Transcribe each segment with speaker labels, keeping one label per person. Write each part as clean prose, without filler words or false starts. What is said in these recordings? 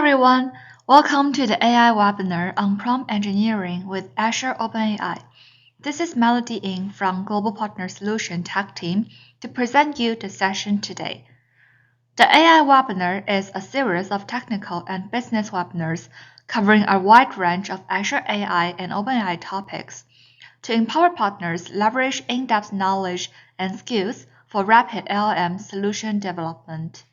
Speaker 1: everyone, welcome to the AI webinar on prompt engineering with Azure OpenAI. This is Melody Ng from Global Partner Solution Tech Team to present you the session today. The AI webinar is a series of technical and business webinars covering a wide range of Azure AI and OpenAI topics to empower partners leverage in-depth knowledge and skills for rapid LLM solution development.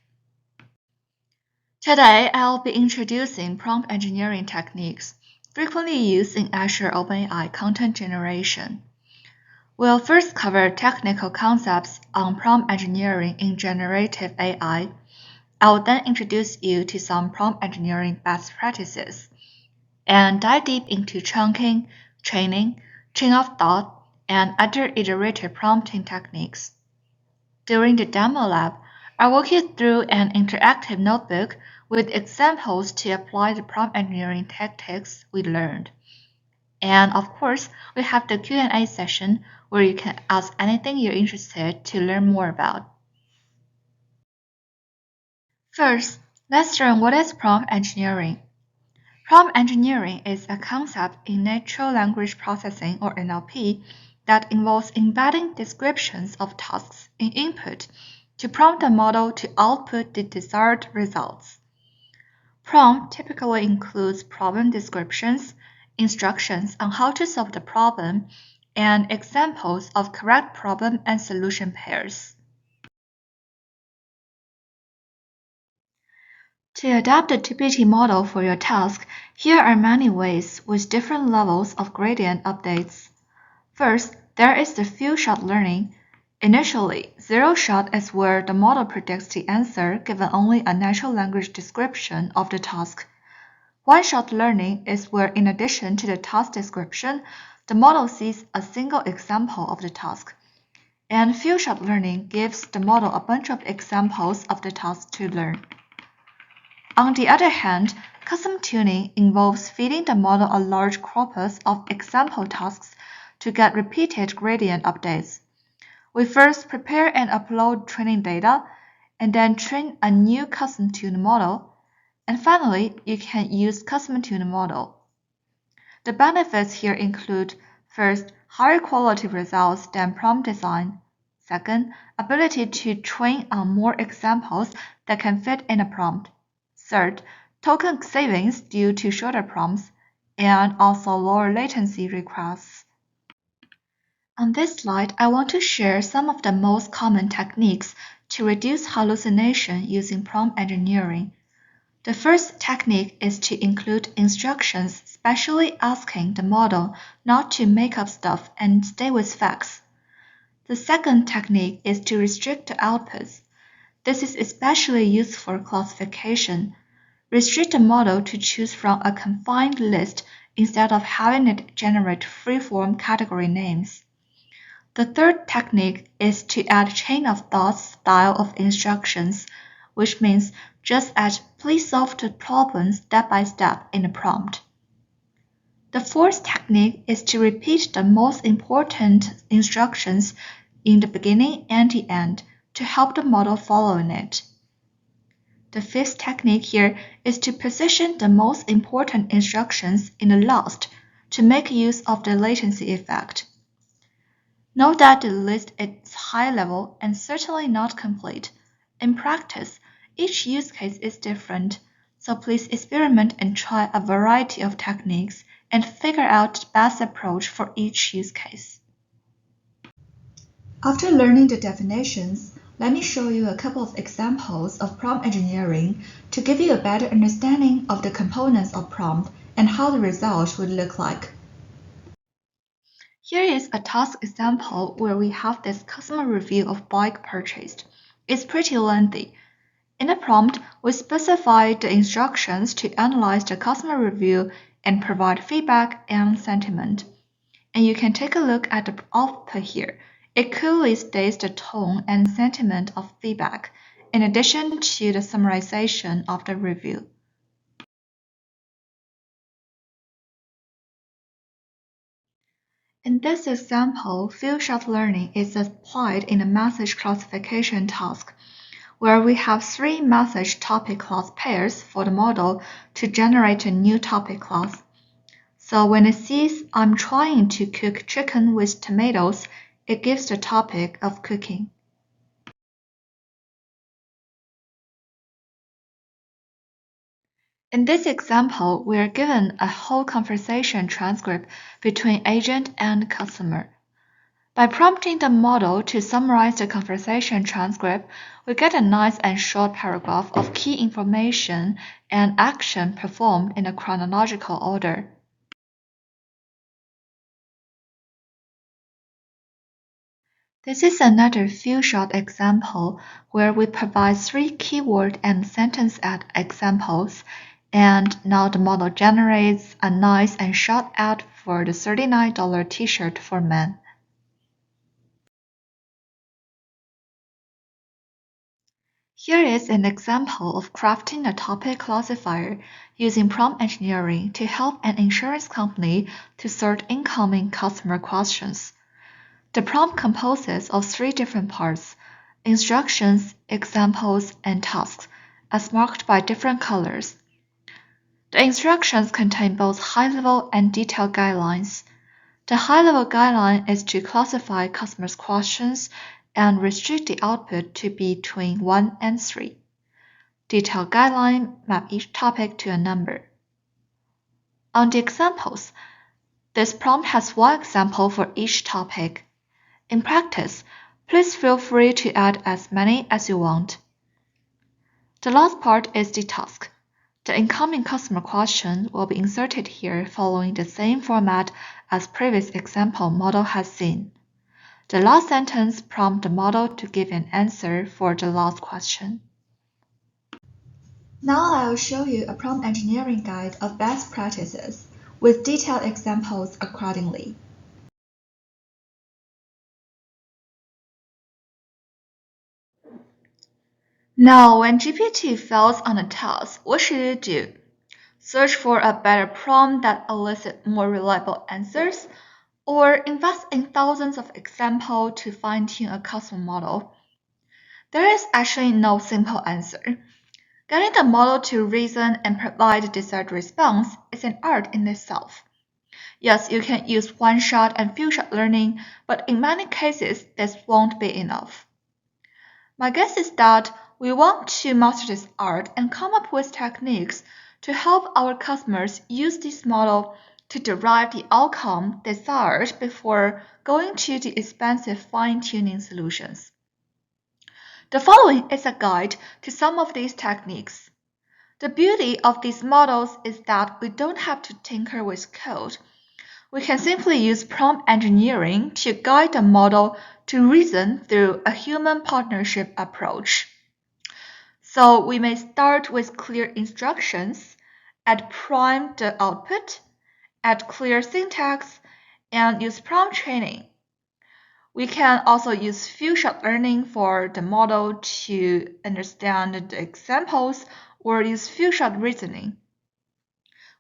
Speaker 1: Today, I'll be introducing prompt engineering techniques frequently used in Azure OpenAI content generation. We'll first cover technical concepts on prompt engineering in generative AI. I'll then introduce you to some prompt engineering best practices and dive deep into chunking, training, chain of thought, and other iterative prompting techniques. During the demo lab, I'll walk you through an interactive notebook with examples to apply the prompt engineering tactics we learned. And of course, we have the Q&A session where you can ask anything you're interested to learn more about. First, let's learn what is prompt engineering. Prompt engineering is a concept in natural language processing or NLP that involves embedding descriptions of tasks in input to prompt the model to output the desired results. Prompt typically includes problem descriptions, instructions on how to solve the problem, and examples of correct problem and solution pairs. To adapt the GPT model for your task, here are many ways with different levels of gradient updates. First, there is the few-shot learning. Initially, zero-shot is where the model predicts the answer given only a natural language description of the task. One-shot learning is where, in addition to the task description, the model sees a single example of the task. And few-shot learning gives the model a bunch of examples of the task to learn. On the other hand, custom tuning involves feeding the model a large corpus of example tasks to get repeated gradient updates. We first prepare and upload training data, and then train a new custom-tuned model, and finally, you can use custom-tuned model. The benefits here include, first, higher quality results than prompt design. Second, ability to train on more examples that can fit in a prompt. Third, token savings due to shorter prompts, and also lower latency requests. On this slide, I want to share some of the most common techniques to reduce hallucination using prompt engineering. The first technique is to include instructions specially asking the model not to make up stuff and stay with facts. The second technique is to restrict the outputs. This is especially used for classification. Restrict the model to choose from a confined list instead of having it generate free-form category names. The third technique is to add chain of thought style of instructions, which means just add please solve the problem step by step in the prompt. The fourth technique is to repeat the most important instructions in the beginning and the end to help the model following it. The fifth technique here is to position the most important instructions in the last to make use of the latency effect. Note that the list is high level and certainly not complete. In practice, each use case is different, so please experiment and try a variety of techniques and figure out the best approach for each use case. After learning the definitions, let me show you a couple of examples of prompt engineering to give you a better understanding of the components of prompt and how the result would look like. Here is a task example where we have this customer review of bike purchased. It's pretty lengthy. In the prompt, we specify the instructions to analyze the customer review and provide feedback and sentiment. And you can take a look at the output here. It clearly states the tone and sentiment of feedback, in addition to the summarization of the review. In this example, few-shot learning is applied in a message classification task. where we have three message topic class pairs for the model to generate a new topic class. So when it sees I'm trying to cook chicken with tomatoes, it gives the topic of cooking. In this example, we are given a whole conversation transcript between agent and customer. By prompting the model to summarize the conversation transcript, we get a nice and short paragraph of key information and action performed in a chronological order. This is another few-shot example where we provide three keyword and sentence ad examples, and now the model generates a nice and short ad for the $39 t-shirt for men. Here is an example of crafting a topic classifier using prompt engineering to help an insurance company to sort incoming customer questions. The prompt composes of three different parts: instructions, examples, and tasks, as marked by different colors. The instructions contain both high-level and detailed guidelines. The high-level guideline is to classify customers' questions and restrict the output to between 1 and 3. Detailed guideline map each topic to a number. On the examples, this prompt has one example for each topic. In practice, please feel free to add as many as you want. The last part is the task. The incoming customer question will be inserted here following the same format as previous example model has seen. The last sentence prompts the model to give an answer for the last question. Now I will show you a prompt engineering guide of best practices with detailed examples accordingly. Now, when GPT fails on a task, what should it do? Search for a better prompt that elicits more reliable answers, or invest in thousands of examples to fine-tune a custom model? There is actually no simple answer. Getting the model to reason and provide the desired response is an art in itself. Yes, you can use one-shot and few-shot learning, but in many cases, this won't be enough. My guess is that we want to master this art and come up with techniques to help our customers use this model to derive the outcome desired before going to the expensive fine-tuning solutions. The following is a guide to some of these techniques. The beauty of these models is that we don't have to tinker with code. We can simply use prompt engineering to guide the model to reason through a human partnership approach. So we may start with clear instructions, add prime the output, add clear syntax, and use prompt training. We can also use few-shot learning for the model to understand the examples or use few-shot reasoning.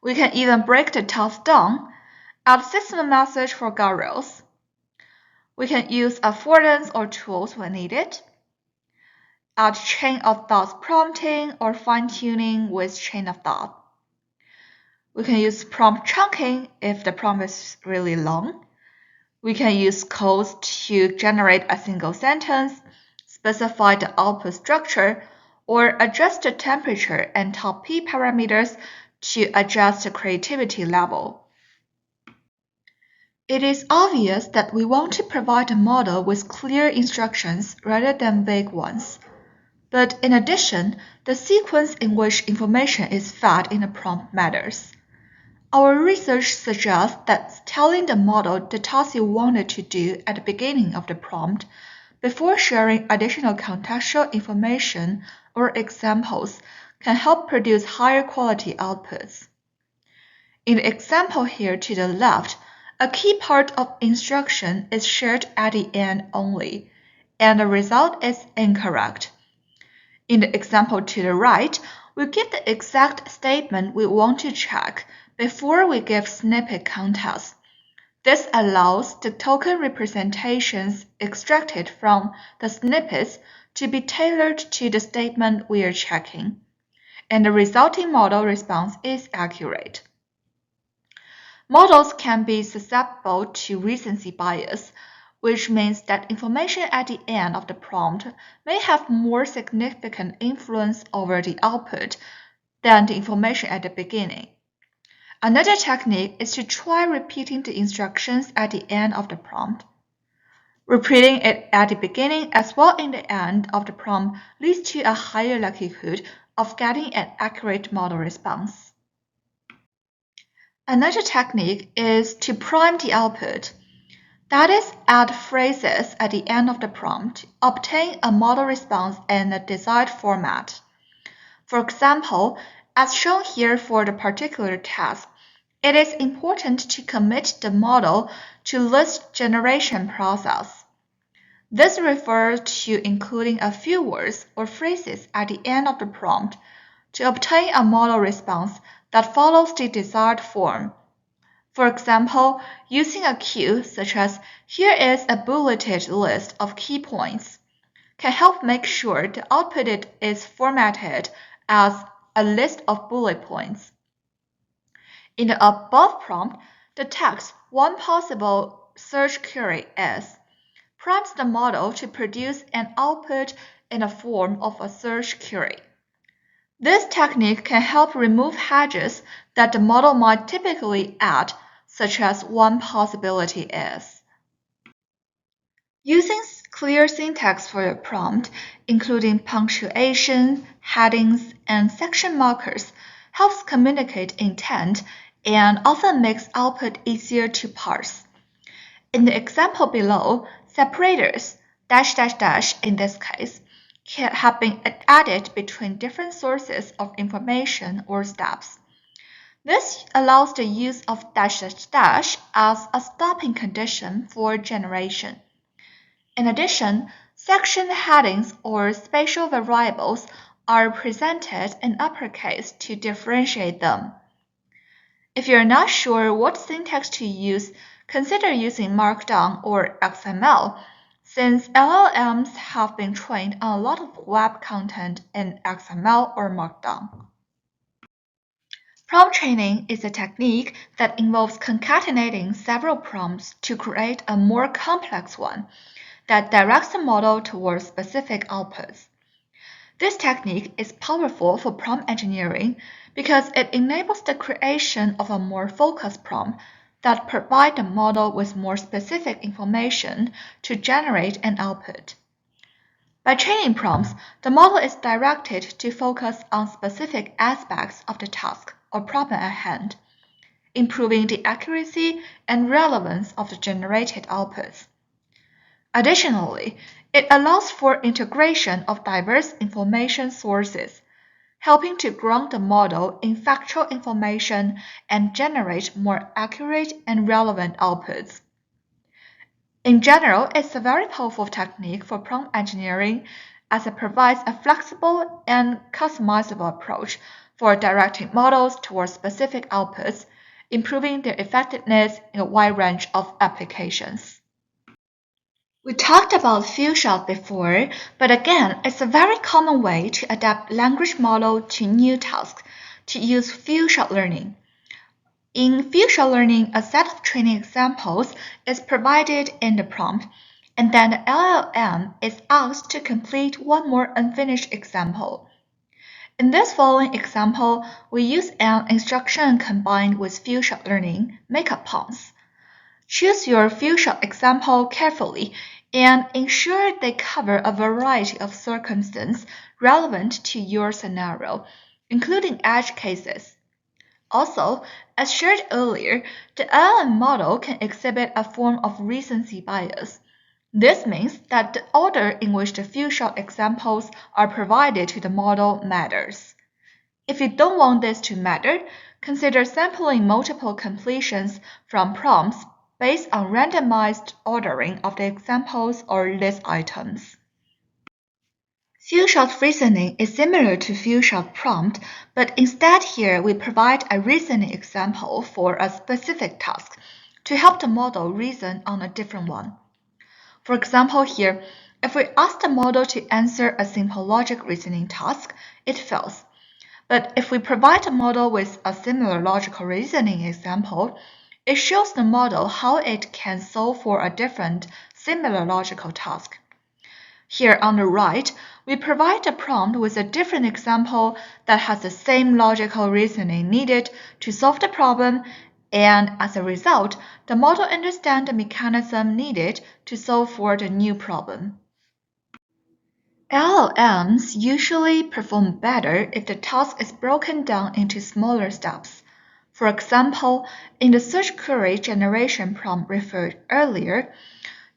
Speaker 1: We can even break the task down, add system message for guardrails. We can use affordance or tools when needed, add chain of thought prompting or fine-tuning with chain of thought. We can use prompt chunking if the prompt is really long. We can use codes to generate a single sentence, specify the output structure, or adjust the temperature and top P parameters to adjust the creativity level. It is obvious that we want to provide a model with clear instructions rather than vague ones. But in addition, the sequence in which information is fed in a prompt matters. Our research suggests that telling the model the task you wanted to do at the beginning of the prompt, before sharing additional contextual information or examples, can help produce higher quality outputs. In the example here to the left, a key part of instruction is shared at the end only, and the result is incorrect. In the example to the right, we give the exact statement we want to check before we give snippet context. This allows the token representations extracted from the snippets to be tailored to the statement we are checking, and the resulting model response is accurate. Models can be susceptible to recency bias, which means that information at the end of the prompt may have more significant influence over the output than the information at the beginning. Another technique is to try repeating the instructions at the end of the prompt. Repeating it at the beginning as well in the end of the prompt leads to a higher likelihood of getting an accurate model response. Another technique is to prime the output. That is, add phrases at the end of the prompt to obtain a model response in the desired format. For example, as shown here for the particular task, it is important to commit the model to list generation process. This refers to including a few words or phrases at the end of the prompt to obtain a model response that follows the desired form. For example, using a cue such as "here is a bulleted list of key points" can help make sure the output is formatted as a list of bullet points. In the above prompt, the text "one possible search query is" prompts the model to produce an output in the form of a search query. This technique can help remove hedges that the model might typically add, such as "one possibility is." Using clear syntax for your prompt, including punctuation, headings, and section markers, helps communicate intent and often makes output easier to parse. In the example below, separators, in this case, have been added between different sources of information or steps. This allows the use of as a stopping condition for generation. In addition, section headings or spatial variables are presented in uppercase to differentiate them. If you're not sure what syntax to use, consider using Markdown or XML, since LLMs have been trained on a lot of web content in XML or Markdown. Prompt training is a technique that involves concatenating several prompts to create a more complex one that directs the model towards specific outputs. This technique is powerful for prompt engineering because it enables the creation of a more focused prompt that provide the model with more specific information to generate an output. By training prompts, the model is directed to focus on specific aspects of the task or problem at hand, improving the accuracy and relevance of the generated outputs. Additionally, it allows for integration of diverse information sources, helping to ground the model in factual information and generate more accurate and relevant outputs. In general, it's a very powerful technique for prompt engineering as it provides a flexible and customizable approach for directing models towards specific outputs, improving their effectiveness in a wide range of applications. We talked about few-shot before, but again, it's a very common way to adapt language model to new tasks to use few-shot learning. In few-shot learning, a set of training examples is provided in the prompt, and then the LLM is asked to complete one more unfinished example. In this following example, we use an instruction combined with few-shot learning, makeup puns. Choose your few-shot example carefully and ensure they cover a variety of circumstances relevant to your scenario, including edge cases. Also, as shared earlier, the LLM model can exhibit a form of recency bias. This means that the order in which the few-shot examples are provided to the model matters. If you don't want this to matter, consider sampling multiple completions from prompts based on randomized ordering of the examples or list items. Few-shot reasoning is similar to few-shot prompt, but instead here we provide a reasoning example for a specific task to help the model reason on a different one. For example here, If we ask the model to answer a simple logic reasoning task, it fails. But if we provide the model with a similar logical reasoning example, it shows the model how it can solve for a different, similar logical task. Here on the right, we provide the prompt with a different example that has the same logical reasoning needed to solve the problem, and as a result, the model understands the mechanism needed to solve for the new problem. LLMs usually perform better if the task is broken down into smaller steps. For example, in the search query generation prompt referred earlier,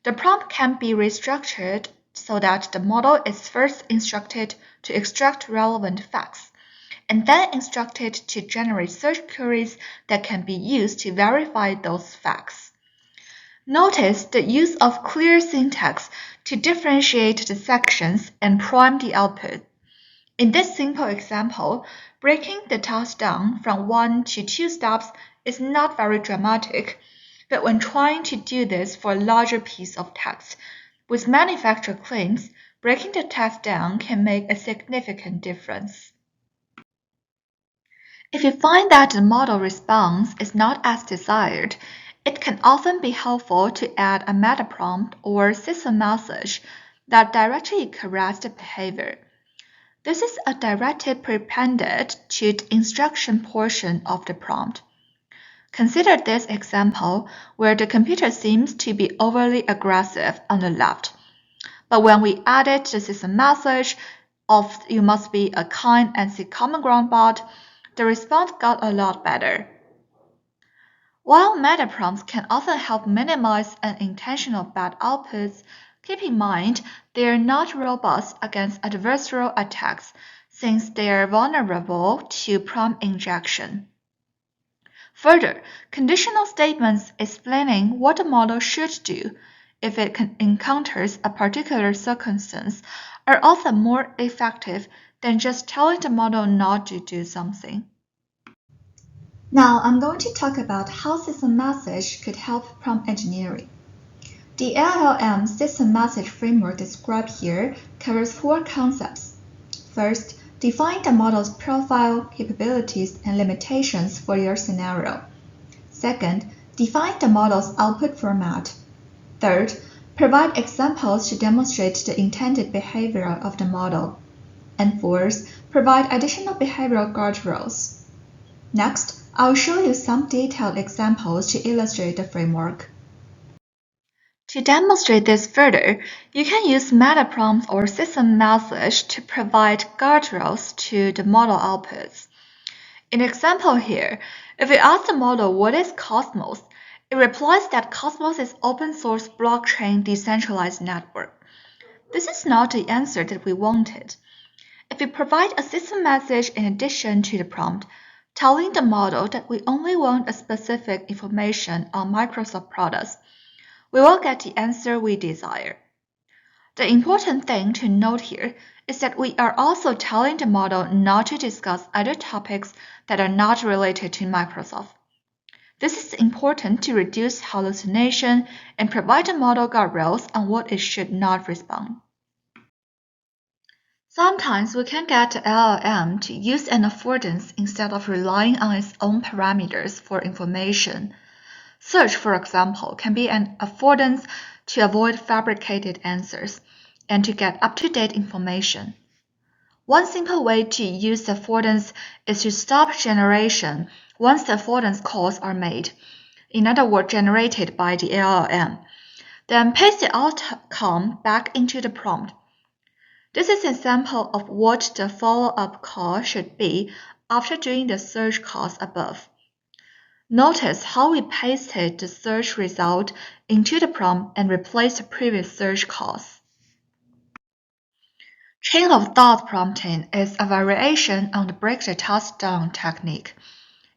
Speaker 1: the prompt can be restructured so that the model is first instructed to extract relevant facts, and then instructed to generate search queries that can be used to verify those facts. Notice the use of clear syntax to differentiate the sections and prime the output. In this simple example, breaking the task down from 1 to 2 steps is not very dramatic, but when trying to do this for a larger piece of text, with manufacturer claims, breaking the task down can make a significant difference. If you find that the model response is not as desired, it can often be helpful to add a meta prompt or system message that directly corrects the behavior. This is a directive prepended to the instruction portion of the prompt. Consider this example where the computer seems to be overly aggressive on the left. But when we added the system message of "you must be a kind and seek common ground bot," the response got a lot better. While meta prompts can often help minimize unintentional bad outputs, keep in mind they are not robust against adversarial attacks since they are vulnerable to prompt injection. Further, conditional statements explaining what the model should do if it encounters a particular circumstance are often more effective than just telling the model not to do something. Now I'm going to talk about how system message could help prompt engineering. The LLM system message framework described here covers 4 concepts. First, define the model's profile, capabilities, and limitations for your scenario. Second, define the model's output format. Third, provide examples to demonstrate the intended behavior of the model. And fourth, provide additional behavioral guardrails. Next, I'll show you some detailed examples to illustrate the framework. To demonstrate this further, you can use meta prompts or system message to provide guardrails to the model outputs. In the example here, if we ask the model what is Cosmos, it replies that Cosmos is open source blockchain decentralized network. This is not the answer that we wanted. If we provide a system message in addition to the prompt, telling the model that we only want a specific information on Microsoft products, we will get the answer we desire. The important thing to note here is that we are also telling the model not to discuss other topics that are not related to Microsoft. This is important to reduce hallucination and provide the model guardrails on what it should not respond. Sometimes we can get the LLM to use an affordance instead of relying on its own parameters for information. Search, for example, can be an affordance to avoid fabricated answers and to get up-to-date information. One simple way to use the affordance is to stop generation once the affordance calls are made, in other words, generated by the LLM. Then paste the outcome back into the prompt. This is an example of what the follow-up call should be after doing the search calls above. Notice how we pasted the search result into the prompt and replaced the previous search calls. Chain of thought prompting is a variation on the break the task down technique.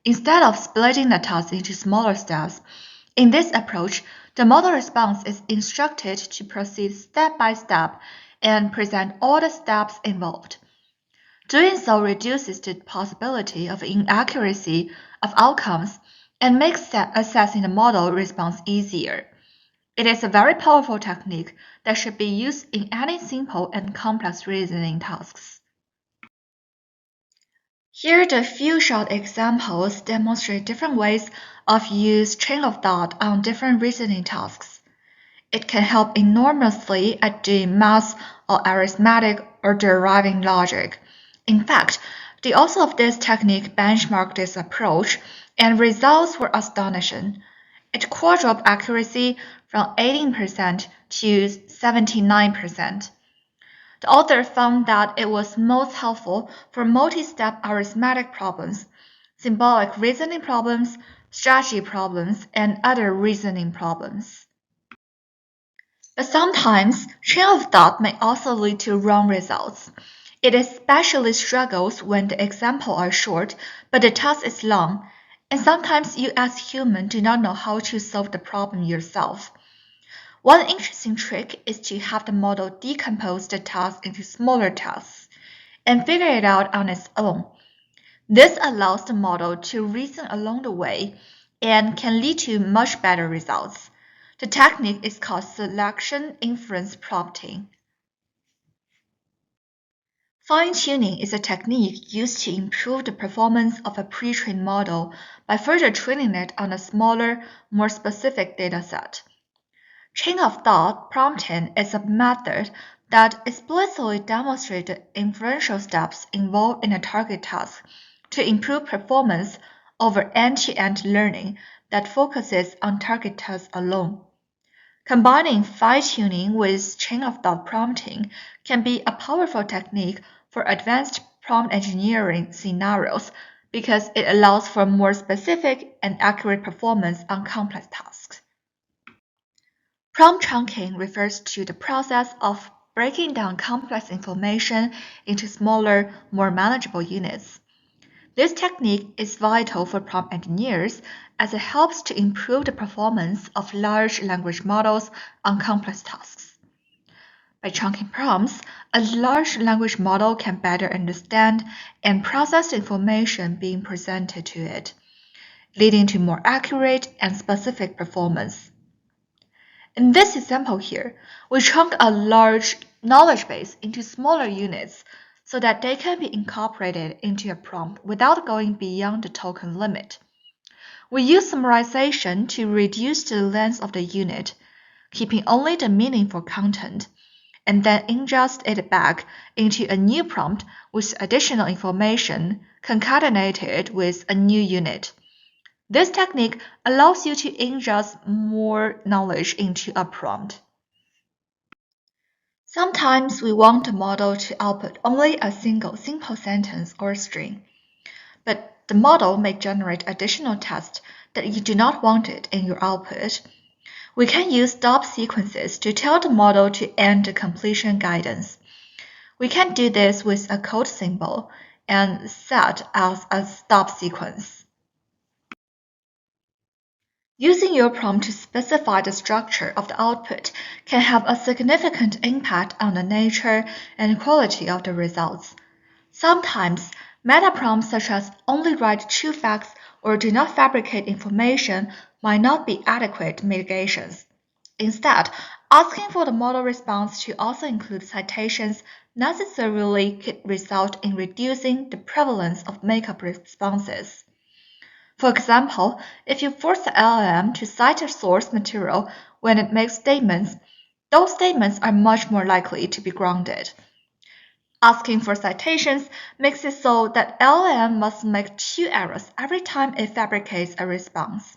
Speaker 1: Instead of splitting the task into smaller steps, in this approach, the model response is instructed to proceed step by step and present all the steps involved. Doing so reduces the possibility of inaccuracy of outcomes and makes assessing the model response easier. It is a very powerful technique that should be used in any simple and complex reasoning tasks. Here are the few short examples demonstrate different ways of use chain of thought on different reasoning tasks. It can help enormously at doing math or arithmetic or deriving logic. In fact, the author of this technique benchmarked this approach, and results were astonishing. It quadrupled accuracy from 18% to 79%. The author found that it was most helpful for multi-step arithmetic problems, symbolic reasoning problems, strategy problems, and other reasoning problems. But sometimes, chain of thought may also lead to wrong results. It especially struggles when the examples are short, but the task is long, and sometimes you as human do not know how to solve the problem yourself. One interesting trick is to have the model decompose the task into smaller tasks and figure it out on its own. This allows the model to reason along the way and can lead to much better results. The technique is called selection inference prompting. Fine-tuning is a technique used to improve the performance of a pre-trained model by further training it on a smaller, more specific dataset. Chain of thought prompting is a method that explicitly demonstrates the inferential steps involved in a target task to improve performance over end-to-end learning that focuses on target tasks alone. Combining fine-tuning with chain of thought prompting can be a powerful technique for advanced prompt engineering scenarios because it allows for more specific and accurate performance on complex tasks. Prompt chunking refers to the process of breaking down complex information into smaller, more manageable units. This technique is vital for prompt engineers as it helps to improve the performance of large language models on complex tasks. By chunking prompts, a large language model can better understand and process the information being presented to it, leading to more accurate and specific performance. In this example here, we chunk a large knowledge base into smaller units so that they can be incorporated into a prompt without going beyond the token limit. We use summarization to reduce the length of the unit, keeping only the meaningful content, and then ingest it back into a new prompt with additional information concatenated with a new unit. This technique allows you to ingest more knowledge into a prompt. Sometimes we want the model to output only a single simple sentence or string, but the model may generate additional text that you do not want it in your output. We can use stop sequences to tell the model to end the completion guidance. We can do this with a code symbol and set as a stop sequence. Using your prompt to specify the structure of the output can have a significant impact on the nature and quality of the results. Sometimes, meta prompts such as only write true facts or do not fabricate information might not be adequate mitigations. Instead, asking for the model response to also include citations necessarily could result in reducing the prevalence of makeup responses. For example, if you force the LLM to cite a source material when it makes statements, those statements are much more likely to be grounded. Asking for citations makes it so that LLM must make two errors every time it fabricates a response.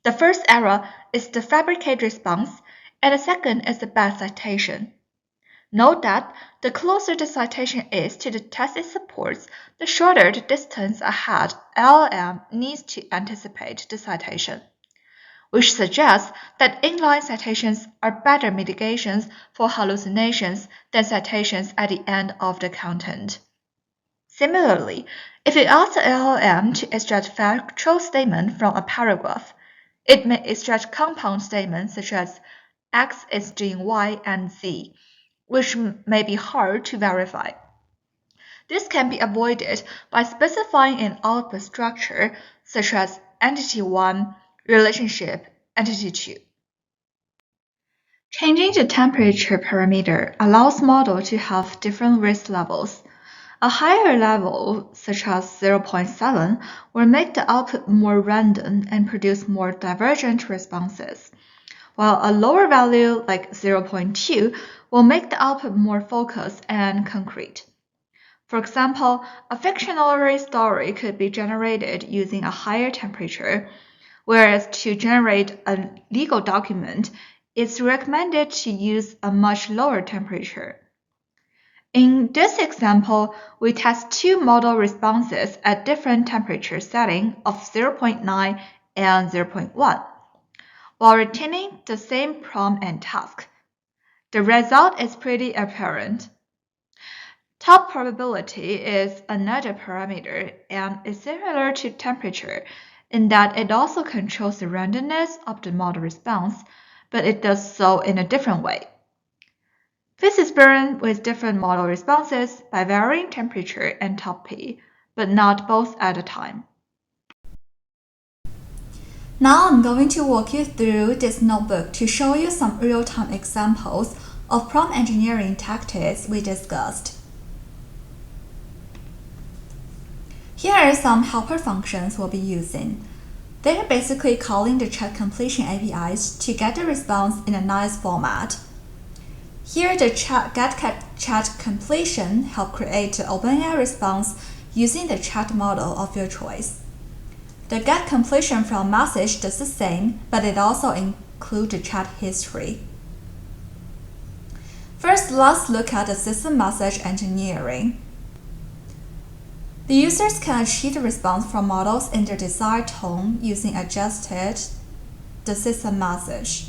Speaker 1: The first error is the fabricated response, and the second is the bad citation. Note that the closer the citation is to the text it supports, the shorter the distance ahead LLM needs to anticipate the citation, which suggests that inline citations are better mitigations for hallucinations than citations at the end of the content. Similarly, if you ask the LLM to extract factual statement from a paragraph, it may extract compound statements such as X is doing Y and Z, which may be hard to verify. This can be avoided by specifying an output structure such as entity 1, relationship, entity 2. Changing the temperature parameter allows model to have different risk levels. A higher level, such as 0.7, will make the output more random and produce more divergent responses, while a lower value, like 0.2, will make the output more focused and concrete. For example, a fictional story could be generated using a higher temperature, whereas to generate a legal document, it's recommended to use a much lower temperature. In this example, we test two model responses at different temperature settings of 0.9 and 0.1, while retaining the same prompt and task. The result is pretty apparent. Top probability is another parameter and is similar to temperature in that it also controls the randomness of the model response, but it does so in a different way. This is experiment with different model responses by varying temperature and top P, but not both at a time.
Speaker 2: Now I'm going to walk you through this notebook to show you some real-time examples of prompt engineering tactics we discussed. Here are some helper functions we'll be using. They are basically calling the chat completion APIs to get the response in a nice format. Here, the get completion help create the OpenAI response using the chat model of your choice. The get completion from message does the same, but it also includes the chat history. First, let's look at the system message engineering. The users can achieve the response from models in their desired tone using adjusted the system message.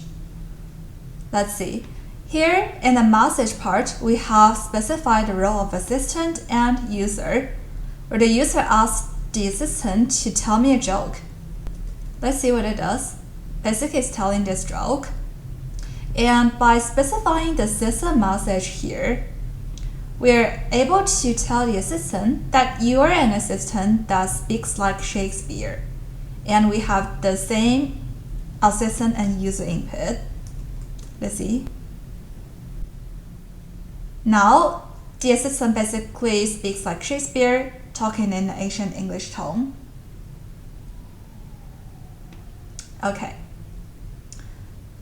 Speaker 2: Let's see. Here, in the message part, we have specified the role of assistant and user, where the user asks the assistant to tell me a joke. Let's see what it does. Basically, it's telling this joke. And by specifying the system message here, we're able to tell the assistant that you are an assistant that speaks like Shakespeare. And we have the same assistant and user input. Let's see. Now, the assistant basically speaks like Shakespeare, talking in an ancient English tone. Okay.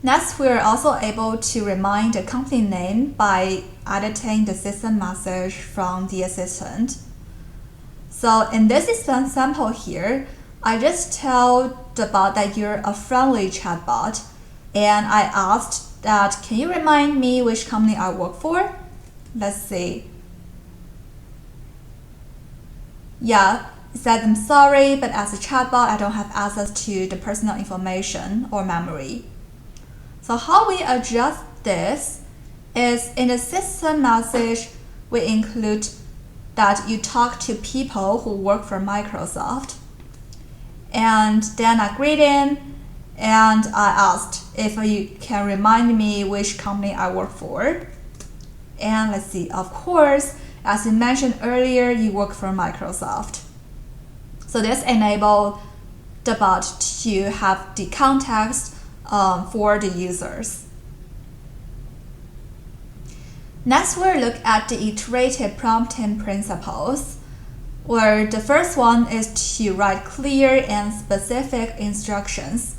Speaker 2: Next, we are also able to remind the company name by editing the system message from the assistant. So in this example here, I just tell the bot that you're a friendly chatbot, and I asked that, can you remind me which company I work for? Let's see. Yeah, it said, I'm sorry, but as a chatbot, I don't have access to the personal information or memory. So how we adjust this is in the system message, we include that you talk to people who work for Microsoft. And then I greet in, and I asked if you can remind me which company I work for. And let's see, of course, as you mentioned earlier, you work for Microsoft. So this enables the bot to have the context for the users. Next, we'll look at the iterative prompting principles, where the first one is to write clear and specific instructions.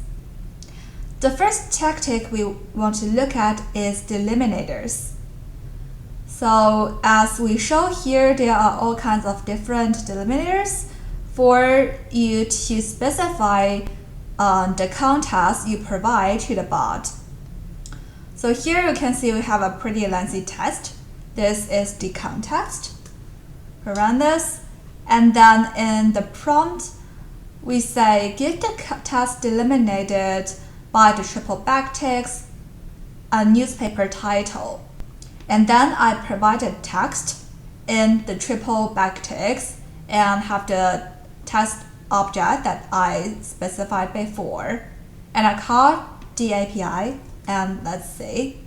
Speaker 2: The first tactic we want to look at is delimiters. So as we show here, there are all kinds of different delimiters for you to specify the context you provide to the bot. So here you can see we have a pretty lengthy text. This is the context. We run this, and then in the prompt, we say give the text delimited by the triple backticks, a newspaper title. And then I provided text in the triple backticks and have the text object that I specified before. And I call the API, and let's see.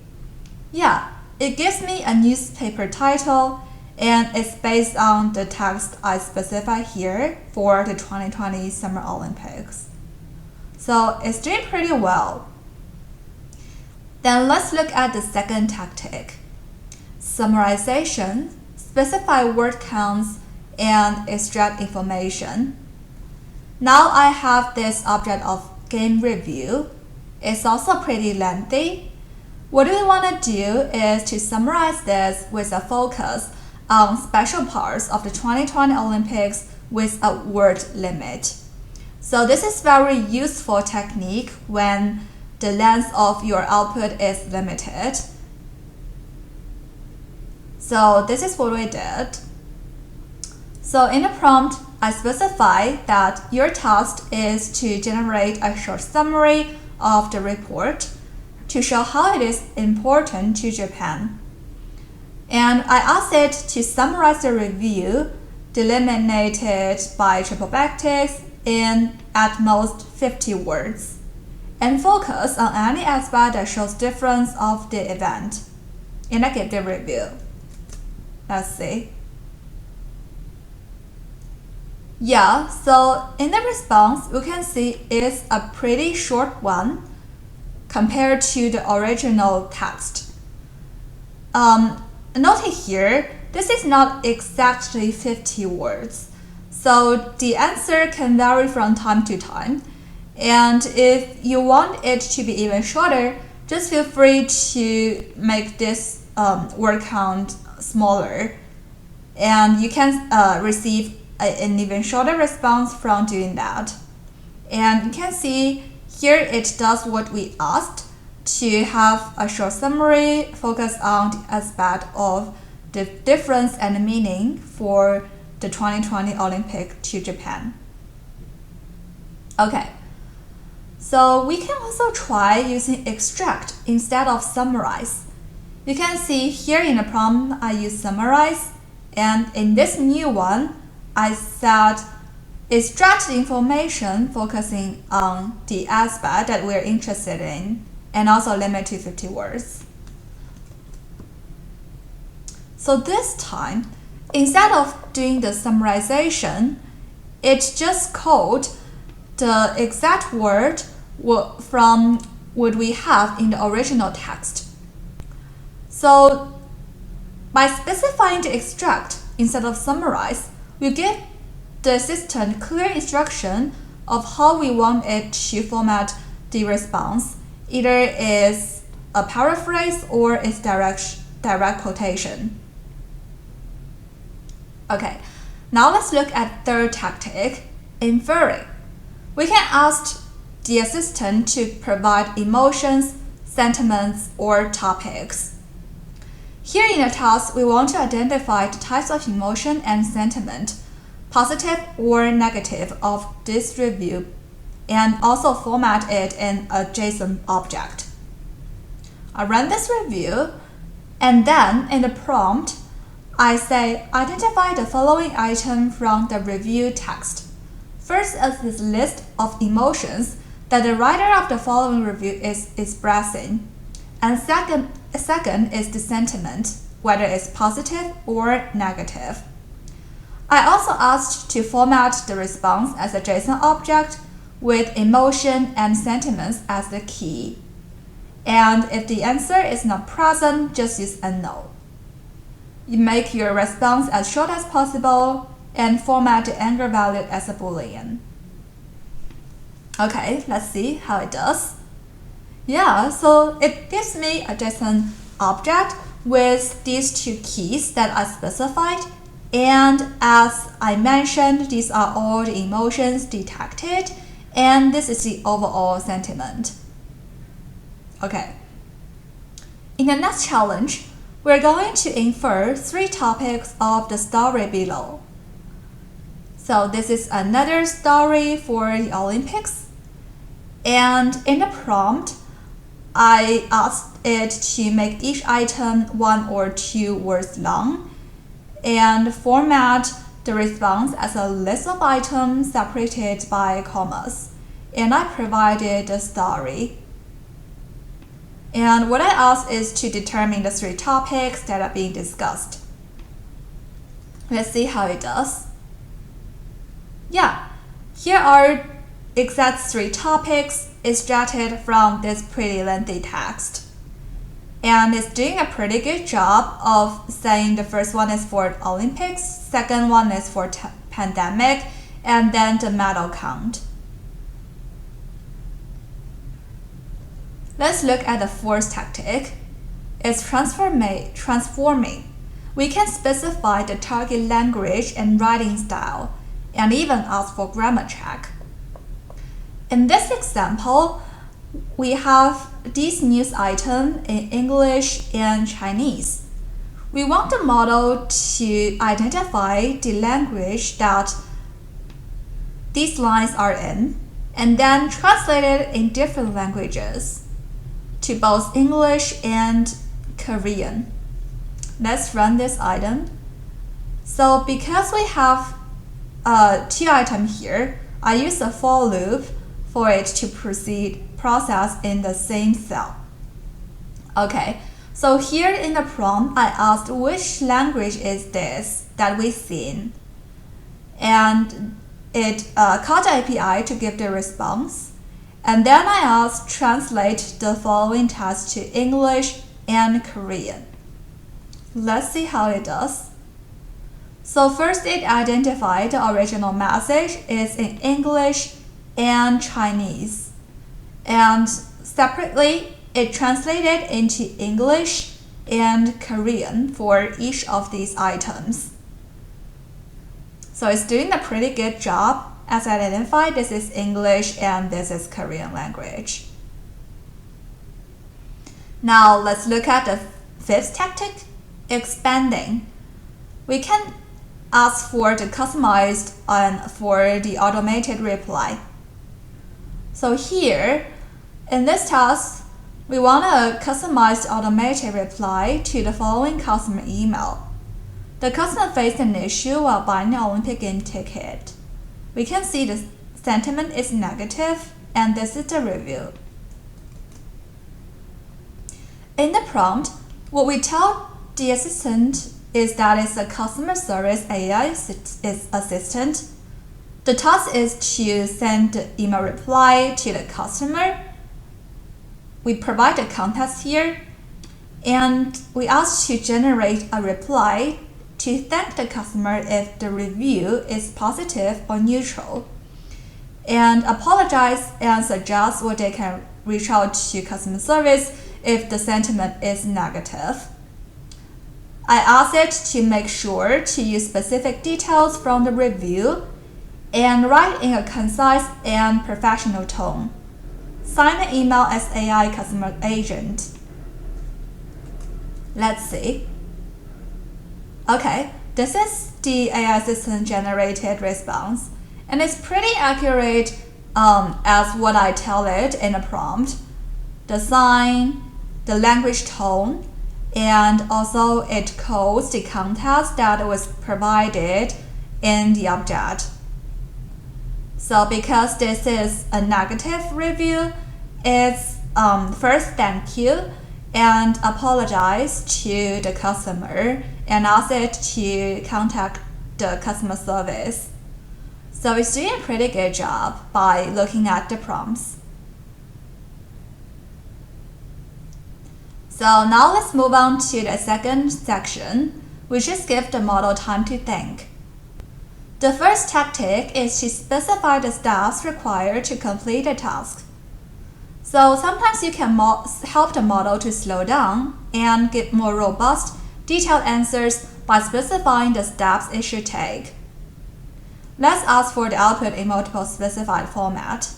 Speaker 2: Yeah, it gives me a newspaper title, and it's based on the text I specified here for the 2020 Summer Olympics. So it's doing pretty well. Then let's look at the second tactic. Summarization, specify word counts, and extract information. Now I have this object of game review. It's also pretty lengthy. What we want to do is to summarize this with a focus on special parts of the 2020 Olympics with a word limit. So this is very useful technique when the length of your output is limited. So this is what we did. So in the prompt, I specify that your task is to generate a short summary of the report to show how it is important to Japan. And I asked it to summarize the review, delimited by triple backticks in at most 50 words, and focus on any aspect that shows difference of the event. And I give the review. Let's see. Yeah, so in the response, you can see it's a pretty short one compared to the original text. Note here, this is not exactly 50 words. So the answer can vary from time to time. And if you want it to be even shorter, just feel free to make this word count smaller. And you can receive an even shorter response from doing that. And you can see here it does what we asked, to have a short summary focused on the aspect of the difference and meaning for the 2020 Olympic to Japan. Okay, so we can also try using extract instead of summarize. You can see here in the prompt I use summarize, and in this new one I said extract the information focusing on the aspect that we're interested in, and also limit to 50 words. So this time, instead of doing the summarization, it just called the exact word from what we have in the original text. So by specifying the extract instead of summarize, we give the system clear instruction of how we want it to format the response. Either is a paraphrase or is direct quotation. Okay, now let's look at third tactic, inferring. We can ask the assistant to provide emotions, sentiments, or topics. Here in the task, we want to identify the types of emotion and sentiment, positive or negative, of this review, and also format it in a JSON object. I run this review, and then in the prompt, I say identify the following item from the review text. First is this list of emotions that the writer of the following review is expressing, and second is the sentiment, whether it's positive or negative. I also asked to format the response as a JSON object with emotion and sentiments as the key. And if the answer is not present, just use a no. You make your response as short as possible and format the anger value as a Boolean. Okay, let's see how it does. Yeah, so it gives me a JSON object with these two keys that I specified. And as I mentioned, these are all the emotions detected, and this is the overall sentiment. Okay. In the next challenge, we're going to infer 3 topics of the story below. So this is another story for the Olympics. And in the prompt, I asked it to make each item 1 or 2 words long and format the response as a list of items separated by commas. And I provided the story. And what I asked is to determine the 3 topics that are being discussed. Let's see how it does. Yeah, here are exact 3 topics extracted from this pretty lengthy text. and it's doing a pretty good job of saying the first one is for Olympics, second one is for pandemic, and then the medal count. Let's look at the fourth tactic. It's transforming. We can specify the target language and writing style, and even ask for grammar check. In this example, we have this news item in English and Chinese. We want the model to identify the language that these lines are in, and then translate it in different languages to both English and Korean. Let's run this item. So because we have two items here, I use a for loop for it to process in the same cell. Okay, so here in the prompt, I asked which language is this that we've seen, and it called the API to give the response. And then I asked translate the following text to English and Korean. Let's see how it does. So first it identified the original message is in English and Chinese. And separately, it translated into English and Korean for each of these items. So it's doing a pretty good job as I identified this is English and this is Korean language. Now let's look at the fifth tactic, expanding. We can ask for the customized and for the automated reply. So here, in this task, we want a customized automated reply to the following customer email. The customer faced an issue while buying an Olympic game ticket. We can see the sentiment is negative, and this is the review. In the prompt, what we tell the assistant is that it's a customer service AI assistant. The task is to send the email reply to the customer. We provide the context here, and we ask to generate a reply to thank the customer if the review is positive or neutral, and apologize and suggest what they can reach out to customer service if the sentiment is negative. I ask it to make sure to use specific details from the review and write in a concise and professional tone. Sign the email as AI customer agent. Let's see. Okay, this is the AI assistant generated response, and it's pretty accurate as what I tell it in a prompt. The sign, the language tone, and also it codes the context that was provided in the object. So because this is a negative review, it's first thank you and apologize to the customer and ask it to contact the customer service. So it's doing a pretty good job by looking at the prompts. So now let's move on to the second section, which is give the model time to think. The first tactic is to specify the steps required to complete a task. So sometimes you can help the model to slow down and give more robust, detailed answers by specifying the steps it should take. Let's ask for the output in multiple specified format.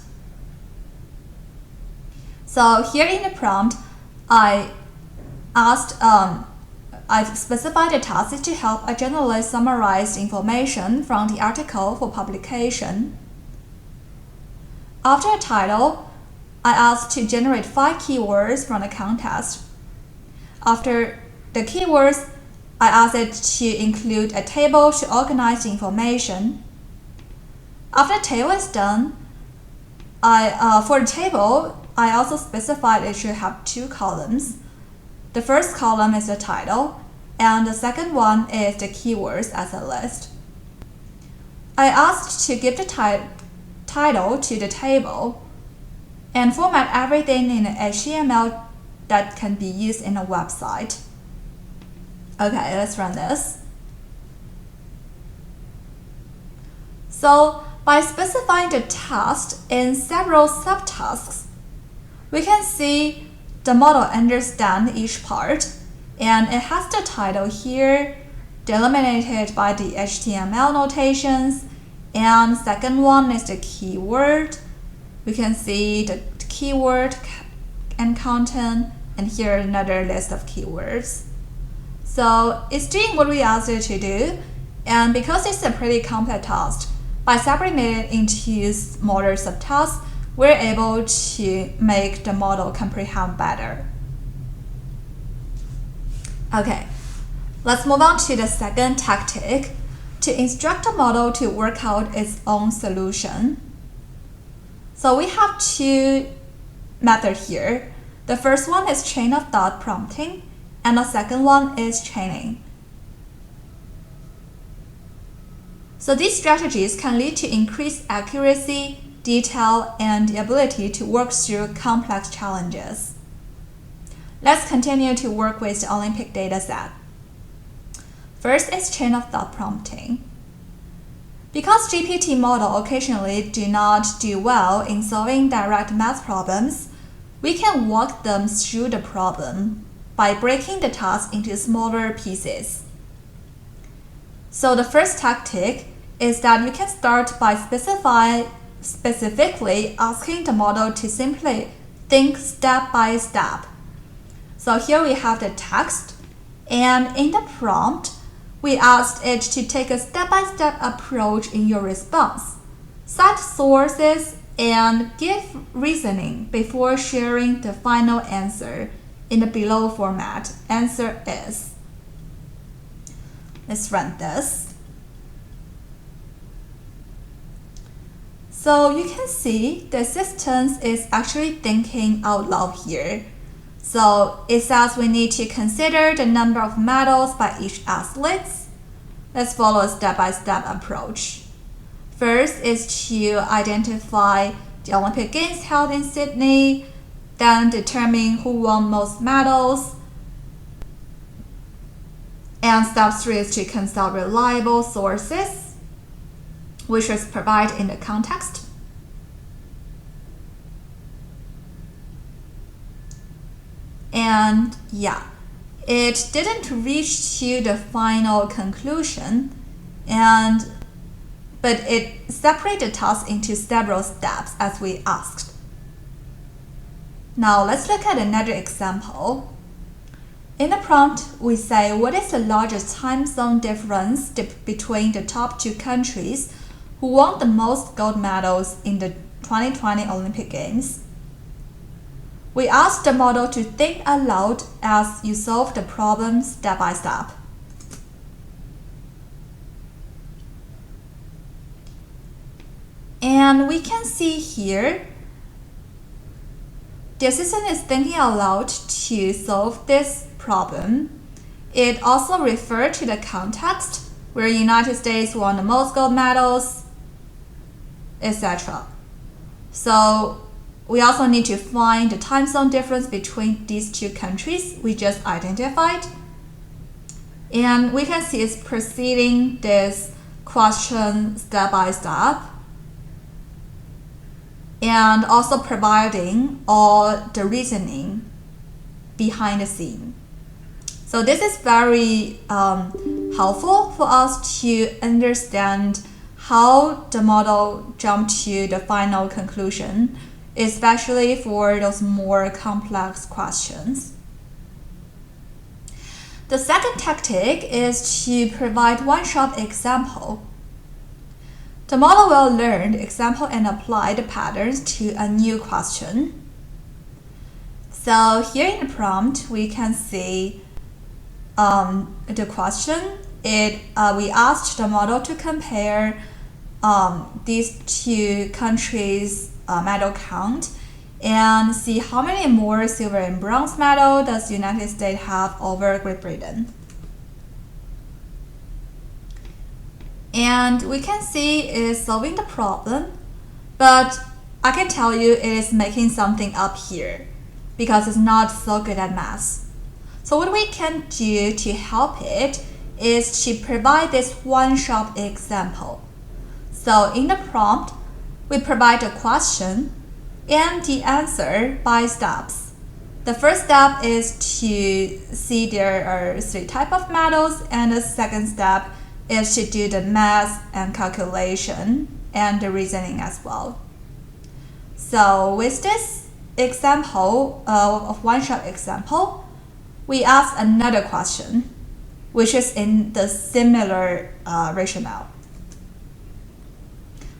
Speaker 2: So here in the prompt, I've specified a task to help a journalist summarize information from the article for publication. After a title, I asked to generate 5 keywords from the context. After the keywords, I asked it to include a table to organize the information. After the table is done, for the table, I also specified it should have 2 columns. The first column is the title, and the second one is the keywords as a list. I asked to give the title to the table and format everything in an HTML that can be used in a website. Okay, let's run this. So by specifying the task in several subtasks, we can see the model understands each part, and it has the title here, delimited by the HTML notations, and second one is the keyword. We can see the keyword and content, and here another list of keywords. So it's doing what we asked it to do, and because it's a pretty complex task, by separating it into smaller subtasks, we're able to make the model comprehend better. Okay, let's move on to the second tactic, to instruct the model to work out its own solution. So we have two methods here. The first one is chain of thought prompting, and the second one is chaining. So these strategies can lead to increased accuracy, detail, and the ability to work through complex challenges. Let's continue to work with the Olympic dataset. First is chain of thought prompting. Because GPT models occasionally do not do well in solving direct math problems, we can walk them through the problem by breaking the task into smaller pieces. So the first tactic is that you can start by specifically asking the model to simply think step by step. So here we have the text, and in the prompt, we asked it to take a step-by-step approach in your response, cite sources, and give reasoning before sharing the final answer in the below format. Answer is. Let's run this. So you can see the assistant is actually thinking out loud here. So it says we need to consider the number of medals by each athlete. Let's follow a step-by-step approach. First is to identify the Olympic Games held in Sydney, then determine who won most medals. And step 3 is to consult reliable sources, which is provided in the context. And yeah, it didn't reach to the final conclusion, but it separated the task into several steps as we asked. Now let's look at another example. In the prompt, we say what is the largest time zone difference between the top two countries who won the most gold medals in the 2020 Olympic Games. We asked the model to think aloud as you solve the problem step by step. And we can see here, the assistant is thinking aloud to solve this problem. It also referred to the context where the United States won the most gold medals, etc. So we also need to find the time zone difference between these two countries we just identified. And we can see it's proceeding this question step by step, and also providing all the reasoning behind the scene. So this is very helpful for us to understand how the model jumped to the final conclusion, especially for those more complex questions. The second tactic is to provide one-shot example. The model will learn the example and apply the patterns to a new question. So here in the prompt, we can see the question. We asked the model to compare these two countries' medal count and see how many more silver and bronze medal does the United States have over Great Britain. And we can see it is solving the problem, but I can tell you it is making something up here. because it's not so good at math. So what we can do to help it is to provide this one-shot example. So in the prompt, we provide a question and the answer by steps. The first step is to see there are 3 types of metals, and the second step is to do the math and calculation and the reasoning as well. So with this example of one-shot example, we ask another question, which is in the similar rationale.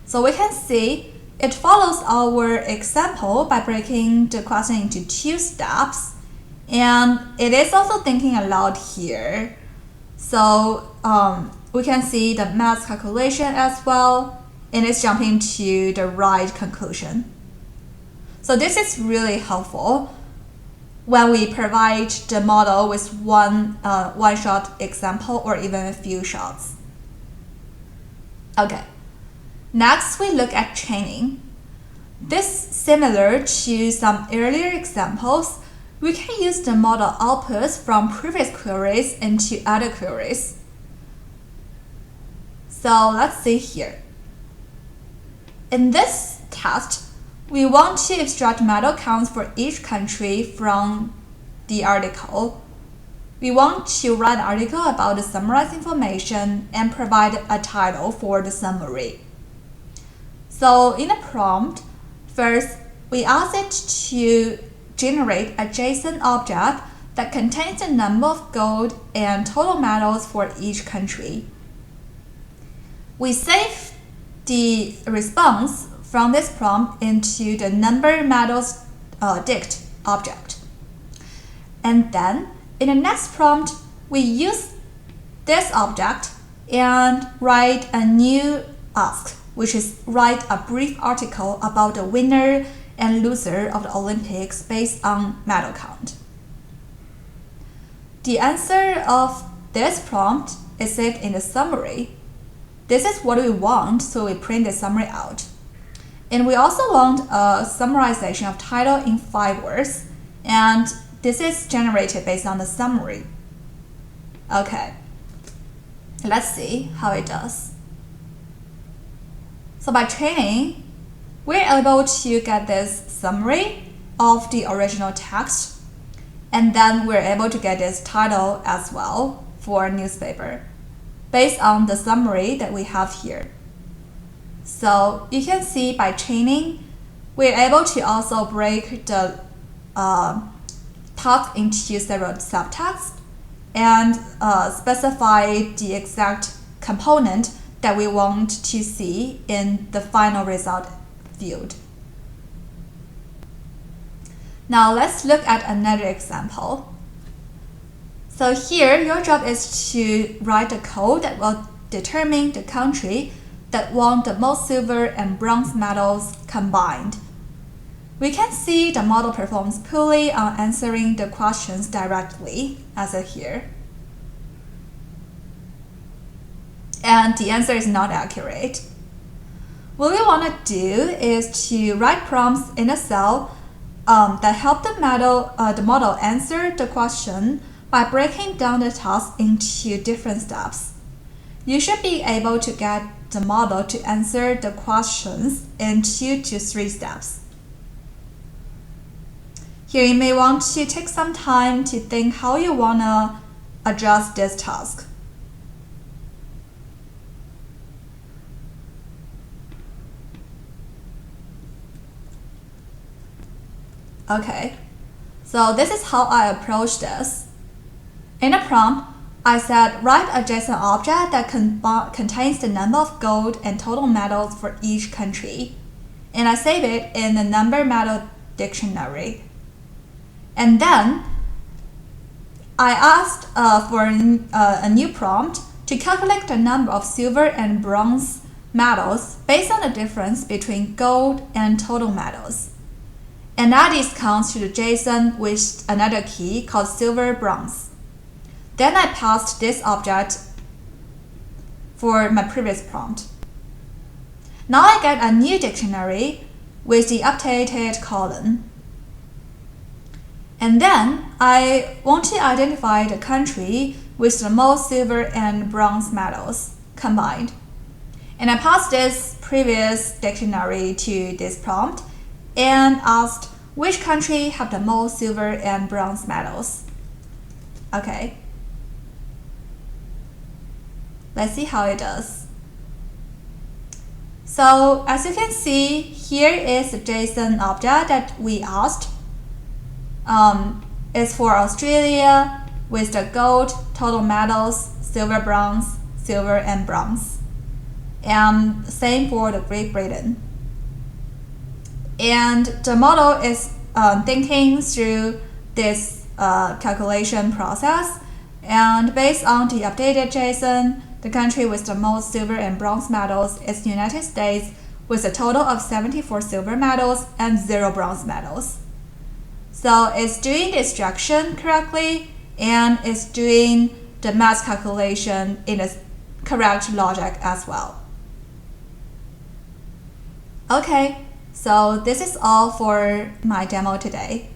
Speaker 2: So we can see it follows our example by breaking the question into 2 steps, and it is also thinking aloud here. So we can see the math calculation as well, and it's jumping to the right conclusion. So this is really helpful when we provide the model with one-shot example or even a few shots. Okay. Next, we look at training. This similar to some earlier examples, we can use the model outputs from previous queries into other queries. So let's see here. In this test, we want to extract metal counts for each country from the article. We want to write an article about the summarized information and provide a title for the summary. So in the prompt, first, we ask it to generate a JSON object that contains the number of gold and total metals for each country. We save the response from this prompt into the number metals dict object. And then, in the next prompt, we use this object and write a new ask, which is write a brief article about the winner and loser of the Olympics based on medal count. The answer of this prompt is it in the summary. This is what we want, so we print the summary out. And we also want a summarization of title in 5 words, and this is generated based on the summary. Okay, let's see how it does. So by training, we're able to get this summary of the original text, and then we're able to get this title as well for a newspaper based on the summary that we have here. So you can see by training, we're able to also break the task into several subtasks and specify the exact component that we want to see in the final result field. Now let's look at another example. So here, your job is to write a code that will determine the country that won the most silver and bronze medals combined. We can see the model performs poorly on answering the questions directly, as here. And the answer is not accurate. What we want to do is to write prompts in a cell that help the model answer the question by breaking down the task into different steps. You should be able to get the model to answer the questions in 2 to 3 steps. Here you may want to take some time to think how you want to adjust this task. Okay, so this is how I approach this. In the prompt, I said write a JSON object that contains the number of gold and total medals for each country, and I save it in the number medal dictionary. And then I asked for a new prompt to calculate the number of silver and bronze medals based on the difference between gold and total medals. And add these counts to the JSON with another key called silver bronze. Then I passed this object for my previous prompt. Now I get a new dictionary with the updated column. And then I want to identify the country with the most silver and bronze medals combined. And I passed this previous dictionary to this prompt and asked which country have the most silver and bronze medals. Okay. Let's see how it does. So as you can see, here is the JSON object that we asked. It's for Australia with the gold, total medals, silver, and bronze. And same for the Great Britain. And the model is thinking through this calculation process. And based on the updated JSON, the country with the most silver and bronze medals is United States with a total of 74 silver medals and 0 bronze medals. So it's doing the extraction correctly and it's doing the math calculation in the correct logic as well. Okay, so this is all for my demo today.